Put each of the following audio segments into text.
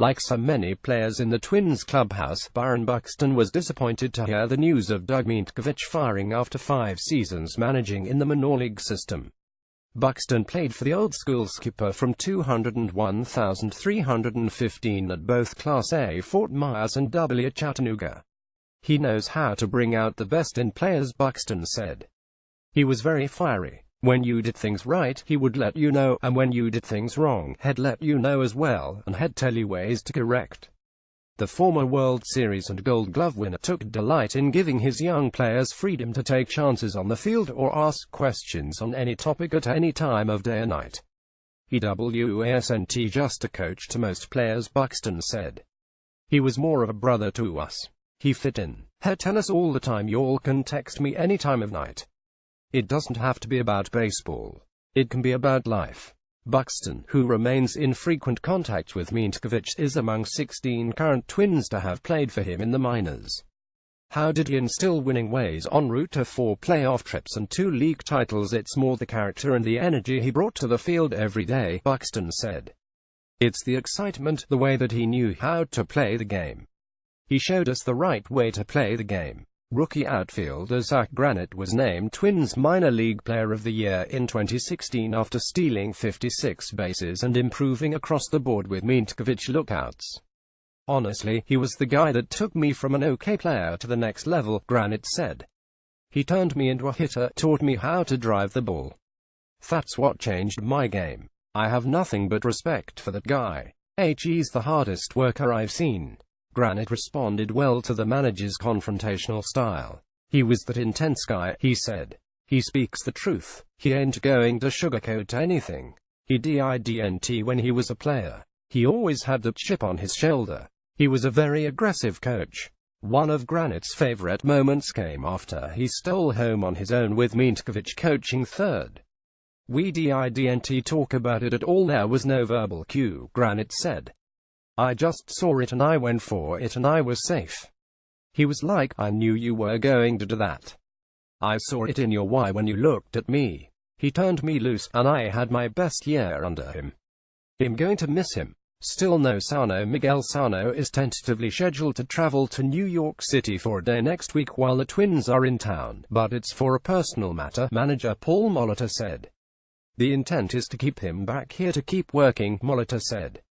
Like so many players in the Twins clubhouse, Byron Buxton was disappointed to hear the news of mientkiewicz firing after 5 seasons managing in the minor league system. Buxton played for the old-school skipper from 201,315 at both Class A Fort Myers and W Chattanooga. "He knows how to bring out the best in players," Buxton said. "He was very fiery. When you did things right, he would let you know, and when you did things wrong, he'd let you know as well, and he'd tell you ways to correct." The former World Series and Gold Glove winner took delight in giving his young players freedom to take chances on the field or ask questions on any topic at any time of day or night. "He wasn't just a coach to most players," Buxton said. "He was more of a brother to us. He fit in. He'd tell us all the time, y'all can text me any time of night. It doesn't have to be about baseball. It can be about life." Buxton, who remains in frequent contact with mientkiewicz, is among 16 current Twins to have played for him in the minors. "How did he instill winning ways en route to 4 playoff trips and 2 league titles? It's more the character and the energy he brought to the field every day," Buxton said. "It's the excitement, the way that he knew how to play the game. He showed us the right way to play the game." Rookie outfielder Zach Granite was named Twins Minor League Player of the Year in 2016 after stealing 56 bases and improving across the board with mientkiewicz lookouts. "Honestly, he was the guy that took me from an okay player to the next level," Granite said. "He turned me into a hitter, taught me how to drive the ball. That's what changed my game. I have nothing but respect for that guy. He's the hardest worker I've seen." Granite responded well to the manager's confrontational style. "He was that intense guy," he said. "He speaks the truth. He ain't going to sugarcoat anything. He didn't when he was a player. He always had the chip on his shoulder. He was a very aggressive coach." One of Granite's favorite moments came after he stole home on his own with mientkiewicz coaching third. "We didn't talk about it at all. There was no verbal cue," Granite said. "I just saw it and I went for it and I was safe. He was like, I knew you were going to do that. I saw it in your eye when you looked at me. He turned me loose, and I had my best year under him. I'm going to miss him." Still no Sano. Miguel Sano is tentatively scheduled to travel to New York City for a day next week while the Twins are in town, but it's for a personal matter, manager Paul Molitor said. "The intent is to keep him back here to keep working," Molitor said.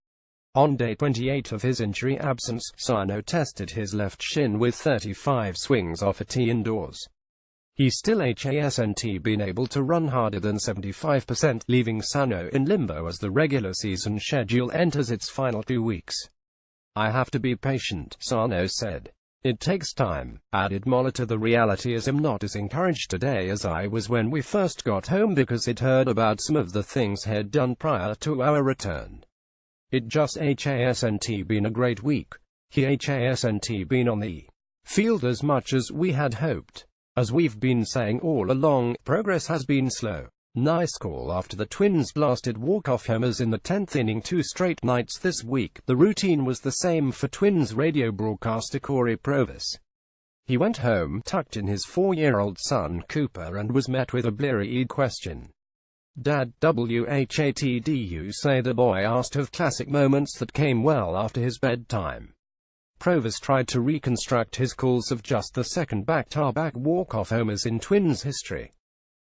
On day 28 of his injury absence, Sano tested his left shin with 35 swings off a tee indoors. He still hasn't been able to run harder than 75%, leaving Sano in limbo as the regular season schedule enters its final 2 weeks. "I have to be patient," Sano said. "It takes time," added Molitor. "The reality is I'm not as encouraged today as I was when we first got home because I'd heard about some of the things he'd done prior to our return. It just hasn't been a great week. He hasn't been on the field as much as we had hoped. As we've been saying all along, progress has been slow." Nice call after the Twins blasted walk-off homers in the 10th inning 2 straight nights this week. The routine was the same for Twins radio broadcaster Corey Provis. He went home, tucked in his 4-year-old son Cooper, and was met with a bleary-eyed question. "Dad, what'd you say?" the boy asked of classic moments that came well after his bedtime. Provis tried to reconstruct his calls of just the second back-to-back walk-off homers in Twins history.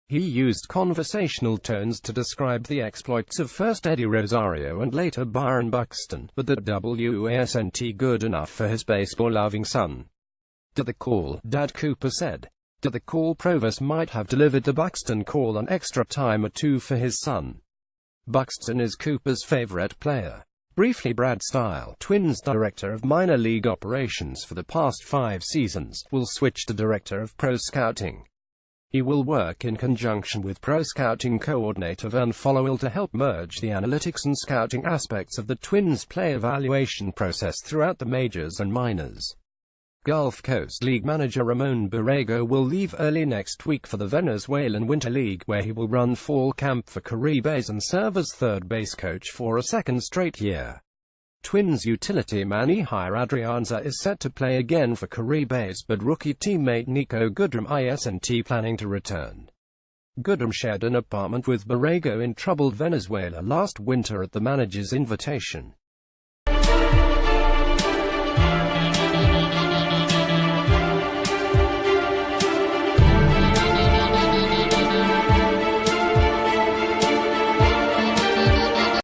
He used conversational tones to describe the exploits of first Eddie Rosario and later Byron Buxton, but that wasn't good enough for his baseball-loving son. "To the call, Dad," Cooper said. To the call. Provis might have delivered the Buxton call an extra time or two for his son. Buxton is Cooper's favorite player. Briefly, Brad Stile, Twins director of minor league operations for the past 5 seasons, will switch to director of pro scouting. He will work in conjunction with pro scouting coordinator Vern Followell to help merge the analytics and scouting aspects of the Twins' play evaluation process throughout the majors and minors. Gulf Coast League manager Ramon Borrego will leave early next week for the Venezuelan Winter League, where he will run fall camp for Caribes and serve as third base coach for a second straight year. Twins utility man Ehire Adrianza is set to play again for Caribes, but rookie teammate Nico Goodrum isn't planning to return. Goodrum shared an apartment with Borrego in troubled Venezuela last winter at the manager's invitation.